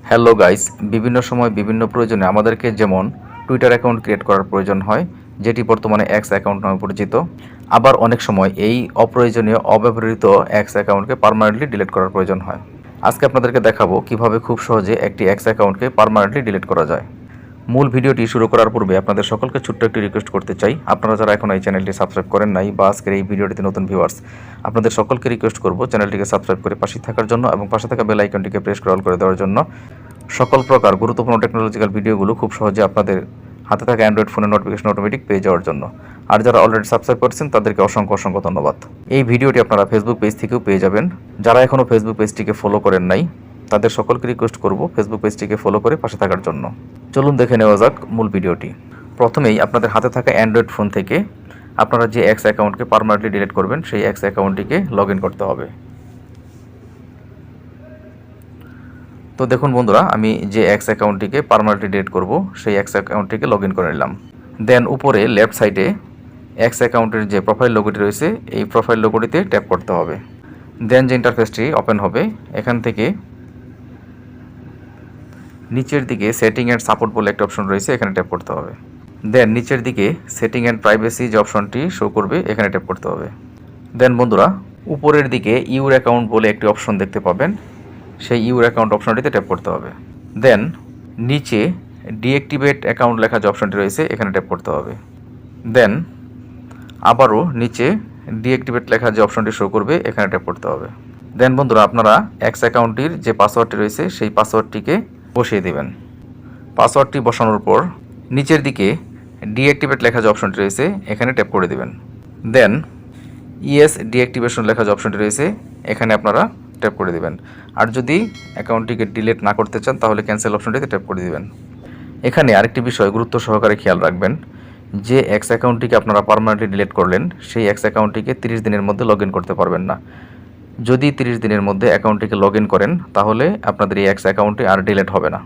Hello guys, বিভিন্ন সময় বিভিন্ন প্রয়োজনে আমাদেরকে যেমন টুইটার অ্যাকাউন্ট ক্রিয়েট করার প্রয়োজন হয়, যেটি বর্তমানে এক্স অ্যাকাউন্ট নামে পরিচিত। আবার অনেক সময় এই অপ্রয়োজনীয় অব্যবহৃত এক্স অ্যাকাউন্টকে পার্মানেন্টলি ডিলিট করার প্রয়োজন হয়। আজকে আপনাদেরকে দেখাবো কিভাবে খুব সহজে একটি এক্স অ্যাকাউন্টকে পার্মানেন্টলি ডিলিট করা যায়। মূল ভিডিওটি শুরু করার পূর্বে আপনাদের সকলকে ছোট্ট একটি রিকোয়েস্ট করতে চাই, আপনারা যারা এখন এই চ্যানেলটি সাবস্ক্রাইব করেন নাই বা আজকের এই ভিডিওটিতে নতুন ভিউয়ার্স, আপনাদের সকলকে রিকোয়েস্ট করব চ্যানেলটিকে সাবস্ক্রাইব করে পাশে থাকার জন্য এবং পাশে থাকা বেল আইকনটিকে প্রেস করে অল করে দেওয়ার জন্য। সকল প্রকার গুরুত্বপূর্ণ টেকনোলজিক্যাল ভিডিওগুলো খুব সহজে আপনাদের হাতে থাকা অ্যান্ড্রয়েড ফোনের নোটিফিকেশন অটোমেটিক পেয়ে যাওয়ার জন্য। আর যারা অলরেডি সাবস্ক্রাইব করেছেন তাদেরকে অসংখ্য অসংখ্য ধন্যবাদ। এই ভিডিওটি আপনারা ফেসবুক পেজ থেকেও পেয়ে যাবেন। যারা এখনও ফেসবুক পেজটিকে ফলো করেন নাই তাদের সকলকে রিকোয়েস্ট করব ফেসবুক পেজটিকে ফলো করে পাশে থাকার জন্য। চলুন দেখে নেওয়া যাক মূল ভিডিওটি। প্রথমেই আপনাদের হাতে থাকা অ্যান্ড্রয়েড ফোন থেকে আপনারা যে এক্স অ্যাকাউন্টকে পার্মানেন্টলি ডিলিট করবেন সেই এক্স অ্যাকাউন্টটিকে লগ ইন করতে হবে। তো দেখুন বন্ধুরা, আমি যে এক্স অ্যাকাউন্টটিকে পার্মানেন্টলি ডিলিট করব সেই এক্স অ্যাকাউন্টটিকে লগ ইন করে নিলাম। দেন উপরে লেফট সাইডে এক্স অ্যাকাউন্টের যে প্রোফাইল লোগোটি রয়েছে এই প্রোফাইল লোগোটিতে ট্যাপ করতে হবে। দেন যে ইন্টারফেসটি ওপেন হবে, এখান থেকে নিচের দিকে সেটিং অ্যান্ড সাপোর্ট বলে একটা অপশন রয়েছে, এখানে ট্যাপ করতে হবে। দেন নিচের দিকে সেটিং অ্যান্ড প্রাইভেসি যে অপশনটি শো করবে এখানে ট্যাপ করতে হবে। দেন বন্ধুরা, উপরের দিকে ইউর অ্যাকাউন্ট বলে একটি অপশন দেখতে পাবেন, সেই ইউর অ্যাকাউন্ট অপশনটিতে ট্যাপ করতে হবে। দেন নিচে ডিঅ্যাক্টিভেট অ্যাকাউন্ট লেখা যে অপশনটি রয়েছে এখানে ট্যাপ করতে হবে। দেন আবারও নিচে ডিঅ্যাক্টিভেট লেখা যে অপশনটি শো করবে এখানে ট্যাপ করতে হবে। দেন বন্ধুরা, আপনারা এক্স অ্যাকাউন্টটির যে পাসওয়ার্ডটি রয়েছে সেই পাসওয়ার্ডটিকে বসিয়ে দেবেন। পাসওয়ার্ডটি বসানোর পর নিচের দিকে ডিঅ্যাক্টিভেট লেখা যে অপশনটি রয়েছে এখানে ট্যাপ করে দেবেন। দেন ইএস ডিঅ্যাক্টিভেশন লেখা যে অপশনটি রয়েছে এখানে আপনারা ট্যাপ করে দেবেন। আর যদি অ্যাকাউন্টটিকে ডিলিট না করতে চান তাহলে ক্যান্সেল অপশনটিতে ট্যাপ করে দেবেন। এখানে আরেকটি বিষয় গুরুত্ব সহকারে খেয়াল রাখবেন, যে এক্স অ্যাকাউন্টটিকে আপনারা পার্মানেন্টলি ডিলিট করলেন সেই এক্স অ্যাকাউন্টটিকে 30 দিনের মধ্যে লগ ইন করতে পারবেন না। যদি 30 দিনের মধ্যে অ্যাকাউন্টটিকে লগ ইন করেন তাহলে আপনাদের এই এক্স অ্যাকাউন্টটি আর ডিলিট হবে না।